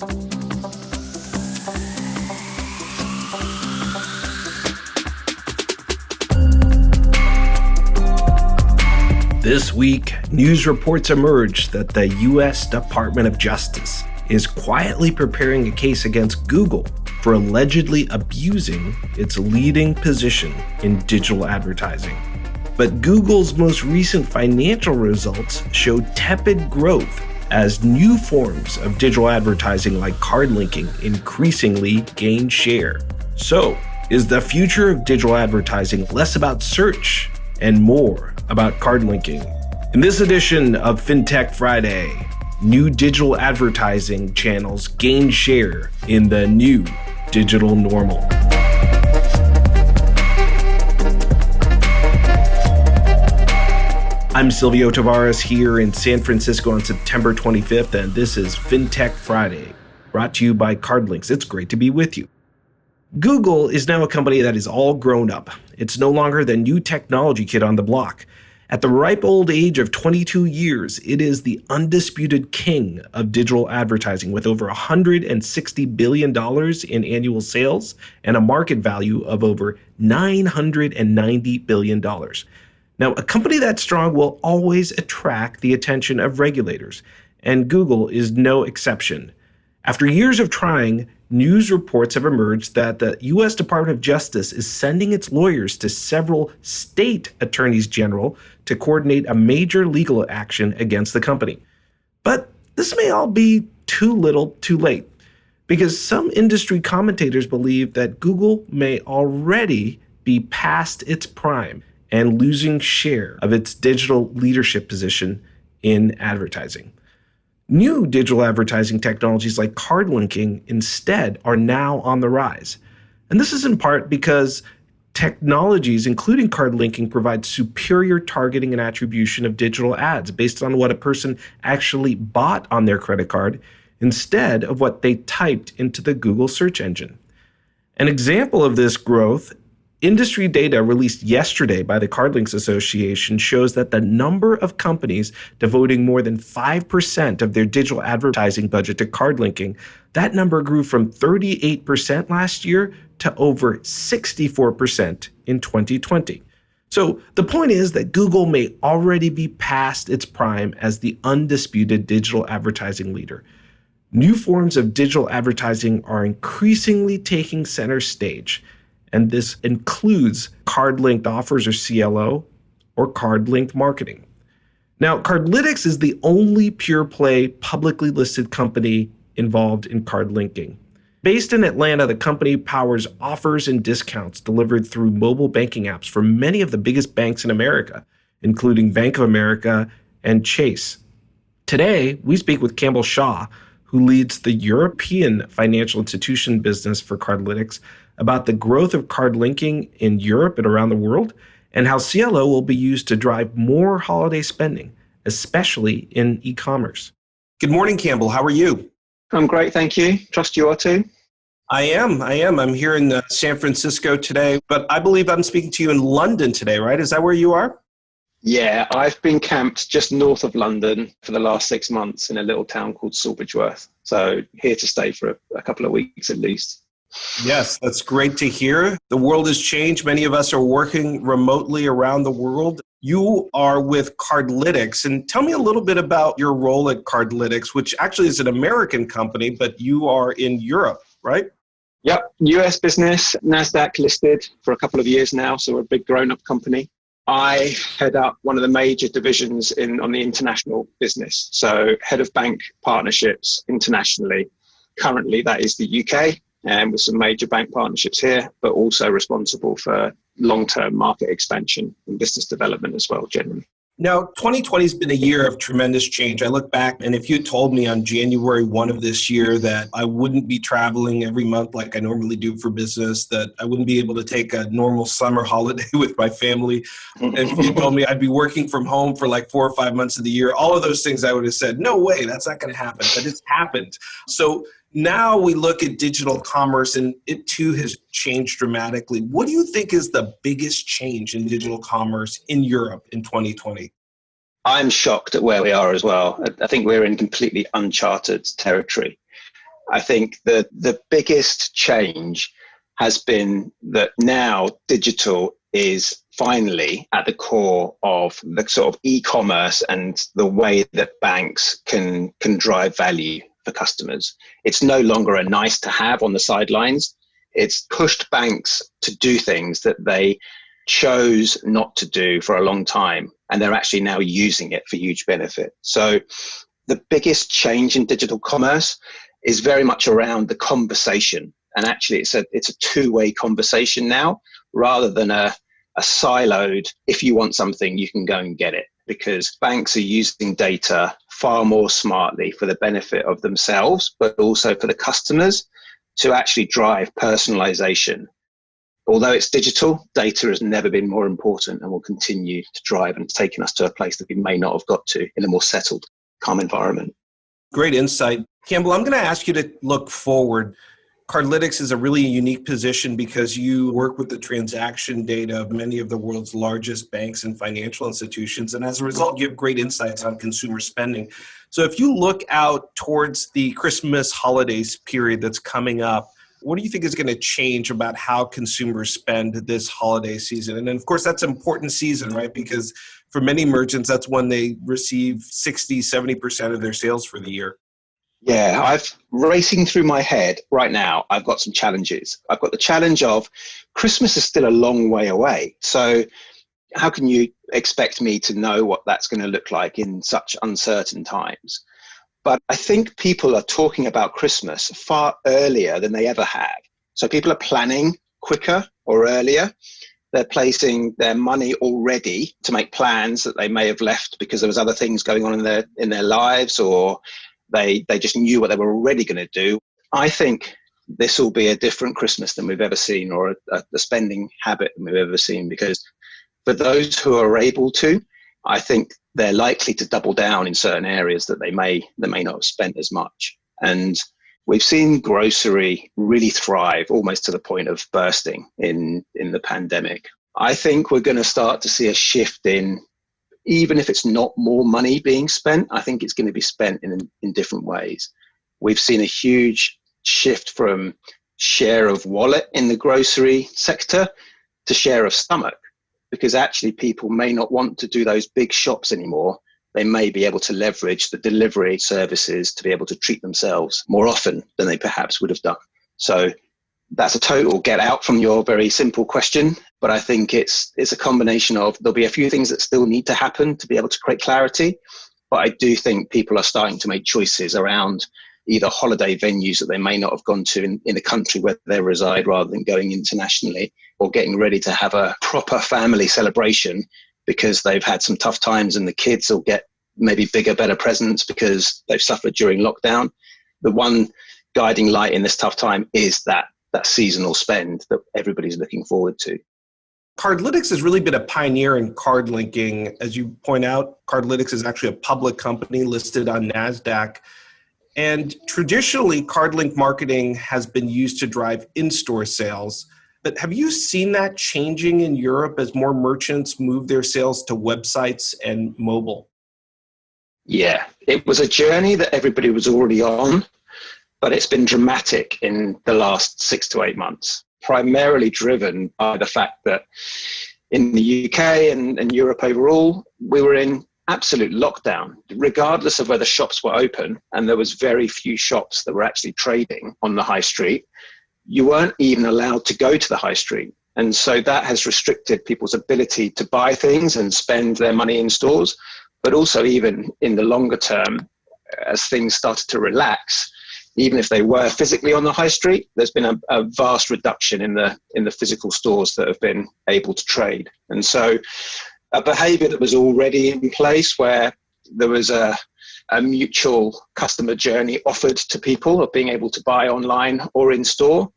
This week, news reports emerged that the U.S. Department of Justice is quietly preparing a case against Google for allegedly abusing its leading position in digital advertising. But Google's most recent financial results showed tepid growth as new forms of digital advertising like cardlinking increasingly gain share. So, is the future of digital advertising less about search and more about card linking? In this edition of FinTech Friday, new digital advertising channels gain share in the new digital normal. I'm Silvio Tavares here in San Francisco on September 25th, and this is FinTech Friday, brought to you by CardLinks. It's great to be with you. Google is now a company that is all grown up. It's no longer the new technology kid on the block. At the ripe old age of 22 years, it is the undisputed king of digital advertising with over $160 billion in annual sales and a market value of over $990 billion. Now, a company that strong will always attract the attention of regulators, and Google is no exception. After years of trying, news reports have emerged that the U.S. Department of Justice is sending its lawyers to several state attorneys general to coordinate a major legal action against the company. But this may all be too little, too late, because some industry commentators believe that Google may already be past its prime and losing share of its digital leadership position in advertising. New digital advertising technologies like cardlinking instead are now on the rise. And this is in part because technologies, including cardlinking, provide superior targeting and attribution of digital ads based on what a person actually bought on their credit card instead of what they typed into the Google search engine. An example of this growth, industry data released yesterday by the CardLinks Association shows that the number of companies devoting more than 5% of their digital advertising budget to cardlinking, that number grew from 38% last year to over 64% in 2020. So the point is that Google may already be past its prime as the undisputed digital advertising leader. New forms of digital advertising are increasingly taking center stage. And this includes card-linked offers, or CLO, or card-linked marketing. Now, Cardlytics is the only pure-play publicly listed company involved in card linking. Based in Atlanta, the company powers offers and discounts delivered through mobile banking apps for many of the biggest banks in America, including Bank of America and Chase. Today, we speak with Campbell Shaw, who leads the European financial institution business for Cardlytics, about the growth of card linking in Europe and around the world, and how CLO will be used to drive more holiday spending, especially in e-commerce. Good morning, Campbell. How are you? I'm great, thank you. Trust you are too. I am. I'm here in San Francisco today, but I believe I'm speaking to you in London today, right? Is that where you are? Yeah, I've been camped just north of London for the last 6 months in a little town called Sawbridgeworth. So here to stay for a couple of weeks at least. Yes, that's great to hear. The world has changed. Many of us are working remotely around the world. You are with Cardlytics, and tell me a little bit about your role at Cardlytics, which actually is an American company, but you are in Europe, right? Yep, US business, NASDAQ listed for a couple of years now, so we're a big grown-up company. I head up one of the major divisions on the international business, so head of bank partnerships internationally. Currently, that is the UK. And with some major bank partnerships here, but also responsible for long-term market expansion and business development as well, generally. Now, 2020 has been a year of tremendous change. I look back, and if you told me on January 1 of this year that I wouldn't be traveling every month like I normally do for business, that I wouldn't be able to take a normal summer holiday with my family, and if you told me I'd be working from home for like 4 or 5 months of the year, all of those things I would have said, no way, that's not going to happen. But it's happened. So now we look at digital commerce, and it too has changed dramatically. What do you think is the biggest change in digital commerce in Europe in 2020? I'm shocked at where we are as well. I think we're in completely uncharted territory. I think that the biggest change has been that now digital is finally at the core of the sort of e-commerce and the way that banks can drive value for customers. It's no longer a nice to have on the sidelines. It's pushed banks to do things that they chose not to do for a long time, and they're actually now using it for huge benefit. So the biggest change in digital commerce is very much around the conversation. And actually it's a two-way conversation now, rather than a siloed, if you want something, you can go and get it, because banks are using data far more smartly for the benefit of themselves, but also for the customers to actually drive personalization. Although it's digital, data has never been more important and will continue to drive, and it's taken us to a place that we may not have got to in a more settled, calm environment. Great insight. Campbell, I'm going to ask you to look forward. Cardlytics is a really unique position because you work with the transaction data of many of the world's largest banks and financial institutions. And as a result, you have great insights on consumer spending. So if you look out towards the Christmas holidays period that's coming up, what do you think is going to change about how consumers spend this holiday season? And then, of course, that's an important season, right? Because for many merchants, that's when they receive 60, 70% of their sales for the year. Yeah, I've racing through my head right now. I've got some challenges. I've got the challenge of Christmas is still a long way away. So how can you expect me to know what that's going to look like in such uncertain times? But I think people are talking about Christmas far earlier than they ever have. So people are planning quicker or earlier. They're placing their money already to make plans that they may have left because there was other things going on in their lives, or they just knew what they were already going to do. I think this will be a different Christmas than we've ever seen, or a spending habit than we've ever seen, because for those who are able to, I think they're likely to double down in certain areas that they may not have spent as much. And we've seen grocery really thrive almost to the point of bursting in the pandemic. I think we're going to start to see a shift in, even if it's not more money being spent, I think it's going to be spent in different ways. We've seen a huge shift from share of wallet in the grocery sector to share of stomach, because actually people may not want to do those big shops anymore. They may be able to leverage the delivery services to be able to treat themselves more often than they perhaps would have done. So that's a total get out from your very simple question. But I think it's a combination of, there'll be a few things that still need to happen to be able to create clarity. But I do think people are starting to make choices around either holiday venues that they may not have gone to in the country where they reside, rather than going internationally, or getting ready to have a proper family celebration because they've had some tough times, and the kids will get maybe bigger, better presents because they've suffered during lockdown. The one guiding light in this tough time is that seasonal spend that everybody's looking forward to. Cardlytics has really been a pioneer in card linking. As you point out, Cardlytics is actually a public company listed on NASDAQ. And traditionally, card-link marketing has been used to drive in-store sales. But have you seen that changing in Europe as more merchants move their sales to websites and mobile? Yeah, it was a journey that everybody was already on, but it's been dramatic in the last 6 to 8 months, primarily driven by the fact that in the UK and Europe overall, we were in absolute lockdown, regardless of whether shops were open, and there was very few shops that were actually trading on the high street. You weren't even allowed to go to the high street. And so that has restricted people's ability to buy things and spend their money in stores. But also, even in the longer term, as things started to relax, even if they were physically on the high street, there's been a vast reduction in the physical stores that have been able to trade. And so a behavior that was already in place, where there was a mutual customer journey offered to people of being able to buy online or in store,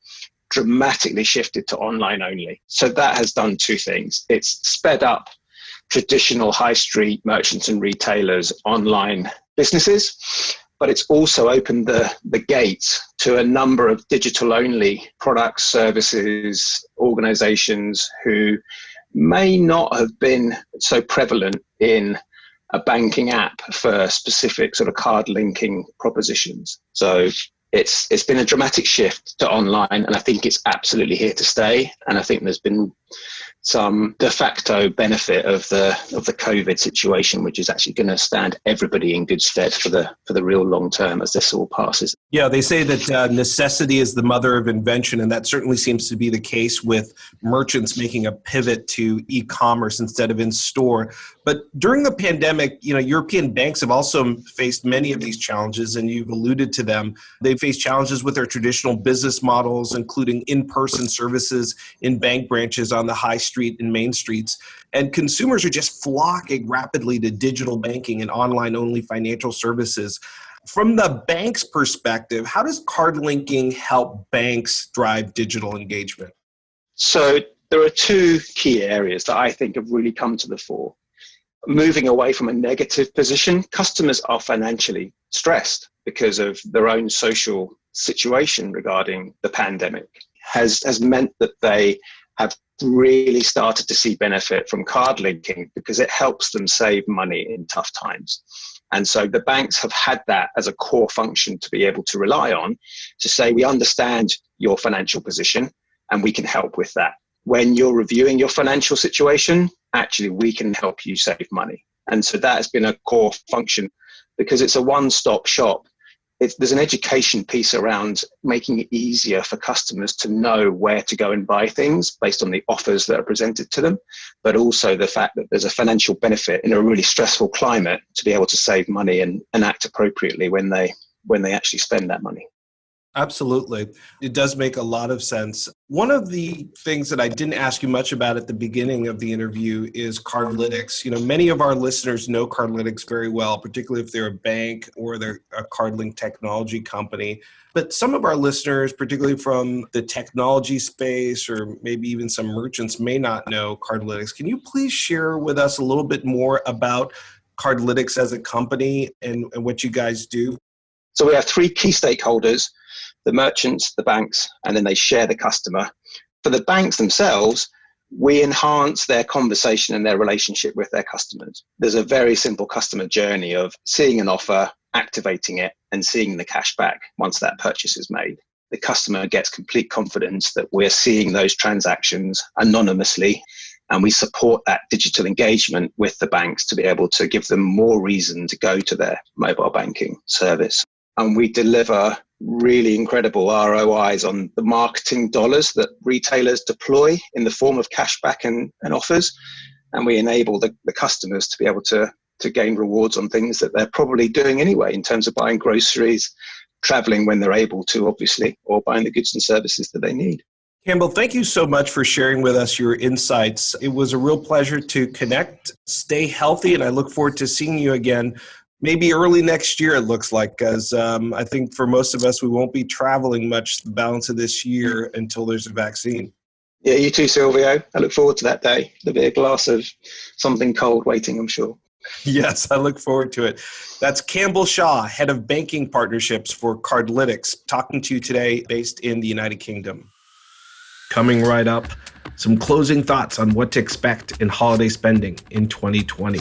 dramatically shifted to online only. So that has done two things. It's sped up traditional high street merchants and retailers' online businesses, but it's also opened the gates to a number of digital-only products, services, organizations who may not have been so prevalent in a banking app for specific sort of card linking propositions. So it's been a dramatic shift to online, and I think it's absolutely here to stay. And I think there's been some de facto benefit of the COVID situation, which is actually going to stand everybody in good stead for the real long term as this all passes. Yeah, they say that necessity is the mother of invention, and that certainly seems to be the case with merchants making a pivot to e-commerce instead of in-store. But during the pandemic, European banks have also faced many of these challenges, and you've alluded to them. They face challenges with their traditional business models, including in-person services in bank branches on the high street and main streets. And consumers are just flocking rapidly to digital banking and online-only financial services. From the bank's perspective, how does Cardlinking help banks drive digital engagement? So there are two key areas that I think have really come to the fore. Moving away from a negative position, customers are financially stressed because of their own social situation regarding the pandemic, has meant that they have really started to see benefit from card linking because it helps them save money in tough times. And so the banks have had that as a core function to be able to rely on to say, we understand your financial position and we can help with that. When you're reviewing your financial situation, actually, we can help you save money. And so that has been a core function because it's a one-stop shop. There's an education piece around making it easier for customers to know where to go and buy things based on the offers that are presented to them, but also the fact that there's a financial benefit in a really stressful climate to be able to save money and act appropriately when they actually spend that money. Absolutely. It does make a lot of sense. One of the things that I didn't ask you much about at the beginning of the interview is Cardlytics. Many of our listeners know Cardlytics very well, particularly if they're a bank or they're a card-linked technology company. But some of our listeners, particularly from the technology space or maybe even some merchants, may not know Cardlytics. Can you please share with us a little bit more about Cardlytics as a company and what you guys do? So we have three key stakeholders: the merchants, the banks, and then they share the customer. For the banks themselves, we enhance their conversation and their relationship with their customers. There's a very simple customer journey of seeing an offer, activating it, and seeing the cash back once that purchase is made. The customer gets complete confidence that we're seeing those transactions anonymously, and we support that digital engagement with the banks to be able to give them more reason to go to their mobile banking service. And we deliver really incredible ROIs on the marketing dollars that retailers deploy in the form of cashback and offers. And we enable the customers to be able to gain rewards on things that they're probably doing anyway, in terms of buying groceries, traveling when they're able to, obviously, or buying the goods and services that they need. Campbell, thank you so much for sharing with us your insights. It was a real pleasure to connect. Stay healthy, and I look forward to seeing you again. Maybe early next year, it looks like, because I think for most of us, we won't be traveling much the balance of this year until there's a vaccine. Yeah, you too, Silvio. I look forward to that day. There'll be a glass of something cold waiting, I'm sure. Yes, I look forward to it. That's Campbell Shaw, Head of Banking Partnerships for Cardlytics, talking to you today based in the United Kingdom. Coming right up, some closing thoughts on what to expect in holiday spending in 2020.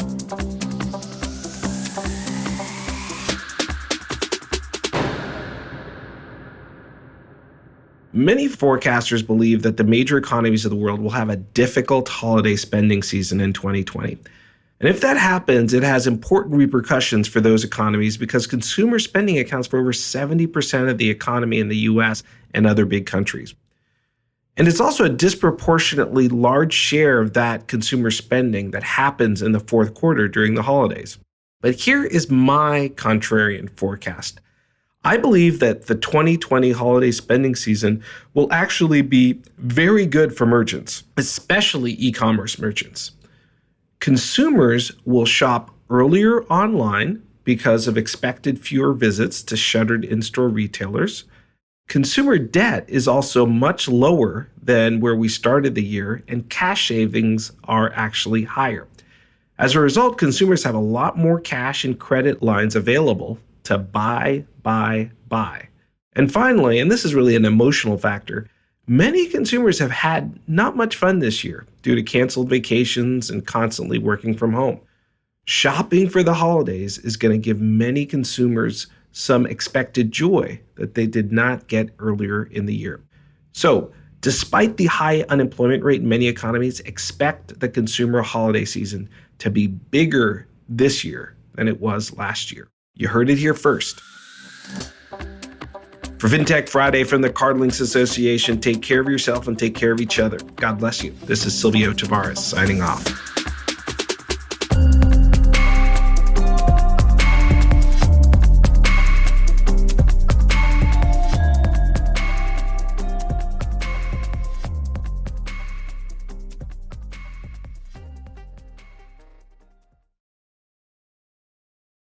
Many forecasters believe that the major economies of the world will have a difficult holiday spending season in 2020. And if that happens, it has important repercussions for those economies because consumer spending accounts for over 70% of the economy in the US and other big countries. And it's also a disproportionately large share of that consumer spending that happens in the fourth quarter during the holidays. But here is my contrarian forecast. I believe that the 2020 holiday spending season will actually be very good for merchants, especially e-commerce merchants. Consumers will shop earlier online because of expected fewer visits to shuttered in-store retailers. Consumer debt is also much lower than where we started the year, and cash savings are actually higher. As a result, consumers have a lot more cash and credit lines available to buy. And finally, and this is really an emotional factor, many consumers have had not much fun this year due to canceled vacations and constantly working from home. Shopping for the holidays is going to give many consumers some expected joy that they did not get earlier in the year. So, despite the high unemployment rate in many economies, expect the consumer holiday season to be bigger this year than it was last year. You heard it here first. For FinTech Friday from the CardLinks Association, take care of yourself and take care of each other. God bless you. This is Silvio Tavares signing off.